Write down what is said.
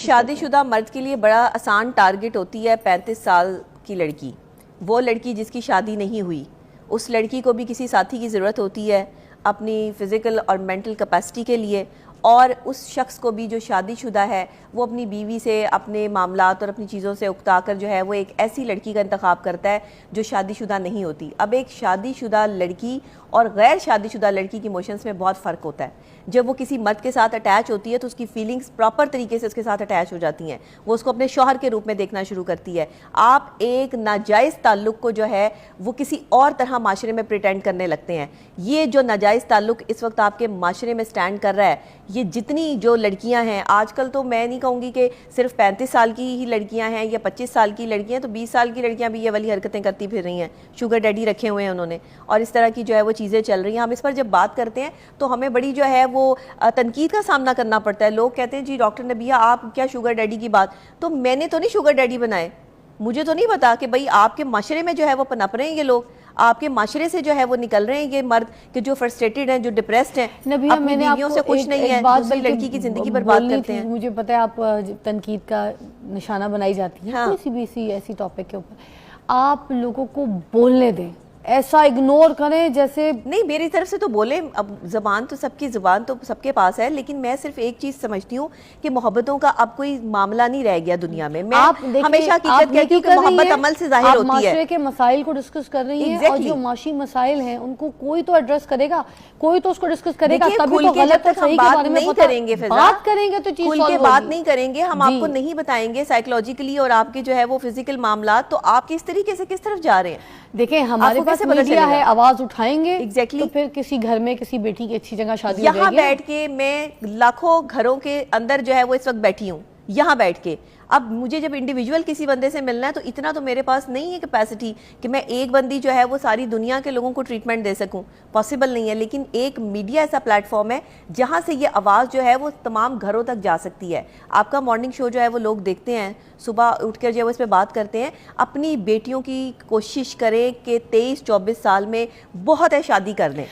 شادی شدہ مرد کے لیے بڑا آسان ٹارگٹ ہوتی ہے 35 سال کی لڑکی. وہ لڑکی جس کی شادی نہیں ہوئی، اس لڑکی کو بھی کسی ساتھی کی ضرورت ہوتی ہے اپنی فزیکل اور مینٹل کیپیسٹی کے لیے، اور اس شخص کو بھی جو شادی شدہ ہے وہ اپنی بیوی سے اپنے معاملات اور اپنی چیزوں سے اکتا کر جو ہے وہ ایک ایسی لڑکی کا انتخاب کرتا ہے جو شادی شدہ نہیں ہوتی. اب ایک شادی شدہ لڑکی اور غیر شادی شدہ لڑکی کی ایموشنز میں بہت فرق ہوتا ہے. جب وہ کسی مرد کے ساتھ اٹیچ ہوتی ہے تو اس کی فیلنگز پراپر طریقے سے اس کے ساتھ اٹیچ ہو جاتی ہیں، وہ اس کو اپنے شوہر کے روپ میں دیکھنا شروع کرتی ہے. آپ ایک ناجائز تعلق کو جو ہے وہ کسی اور طرح معاشرے میں پریٹینڈ کرنے لگتے ہیں. یہ جو ناجائز تعلق اس وقت آپ کے معاشرے میں سٹینڈ کر رہا ہے، یہ جتنی جو لڑکیاں ہیں آج کل، تو میں نہیں کہوں گی کہ صرف 35 سال کی ہی لڑکیاں ہیں یا 25 سال کی لڑکیاں، تو 20 سال کی لڑکیاں بھی یہ والی حرکتیں کرتی پھر رہی ہیں. شوگر ڈیڈی رکھے ہوئے ہیں انہوں نے، اور اس طرح کی جو ہے وہ چیزیں چل رہی ہیں. ہم اس پر جب بات کرتے ہیں تو ہمیں بڑی جو ہے وہ تنقید کا سامنا کرنا پڑتا ہے. لوگ کہتے ہیں جی ڈاکٹر نبیہ آپ کیا شوگر ڈیڈی کی بات، تو میں نے تو نہیں شوگر ڈیڈی بنائے، مجھے تو نہیں پتا کہ بھئی آپ کے معاشرے میں جو ہے وہ پنپ رہے ہیں یہ لوگ، آپ کے معاشرے سے جو ہے وہ نکل رہے ہیں یہ مرد کہ جو فرسٹریٹڈ ہیں، جو ڈپریسڈ ہیں، اپنی بیویوں سے خوش نہیں ہیں، دوسری لڑکی کی زندگی برباد کرتے ہیں. مجھے پتہ ہے آپ تنقید کا نشانہ بنائی جاتی ہیں کسی بھی ایسی ٹاپک کے اوپر. آپ لوگوں کو بولنے دیں، ایسا اگنور کریں جیسے نہیں. میری طرف سے تو بولیں، اب زبان تو سب کی زبان تو سب کے پاس ہے، لیکن میں صرف ایک چیز سمجھتی ہوں کہ محبتوں کا اب کوئی معاملہ نہیں رہ گیا دنیا میں. میں ہمیشہ حقیقت کہتی ہوں کہ محبت عمل سے ظاہر ہوتی ہے. آپ معاشرے کے مسائل کو ڈسکس کر رہی ہیں، اور جو معاشی مسائل ہیں ان کو کوئی تو ایڈریس کرے گا، کوئی تو اس کو ڈسکس کرے گا. تبھی تو غلط اور صحیح کے بارے میں بات کریں گے تو چیز کھل کے بات نہیں کریں گے. ہم آپ کو نہیں بتائیں گے سائیکولوجیکلی اور آپ کے جو ہے وہ فزیکل معاملات، تو آپ کس طریقے سے کس طرف جا رہے ہیں. دیکھیں ہمارے پاس میڈیا ہے، آواز اٹھائیں گے تو پھر کسی گھر میں کسی بیٹی کی اچھی جگہ شادی ہو جائے گی. یہاں بیٹھ کے میں لاکھوں گھروں کے اندر جو ہے وہ اس وقت بیٹھی ہوں، یہاں بیٹھ کے. اب مجھے جب انڈیویجول کسی بندے سے ملنا ہے تو اتنا تو میرے پاس نہیں ہے کیپیسٹی کہ میں ایک بندی جو ہے وہ ساری دنیا کے لوگوں کو ٹریٹمنٹ دے سکوں، پاسبل نہیں ہے. لیکن ایک میڈیا ایسا پلیٹ فارم ہے جہاں سے یہ آواز جو ہے وہ تمام گھروں تک جا سکتی ہے. آپ کا مارننگ شو جو ہے وہ لوگ دیکھتے ہیں، صبح اٹھ کر جو ہے وہ اس پہ بات کرتے ہیں. اپنی بیٹیوں کی کوشش کریں کہ 23-24 سال میں بہت ہے شادی کر لیں.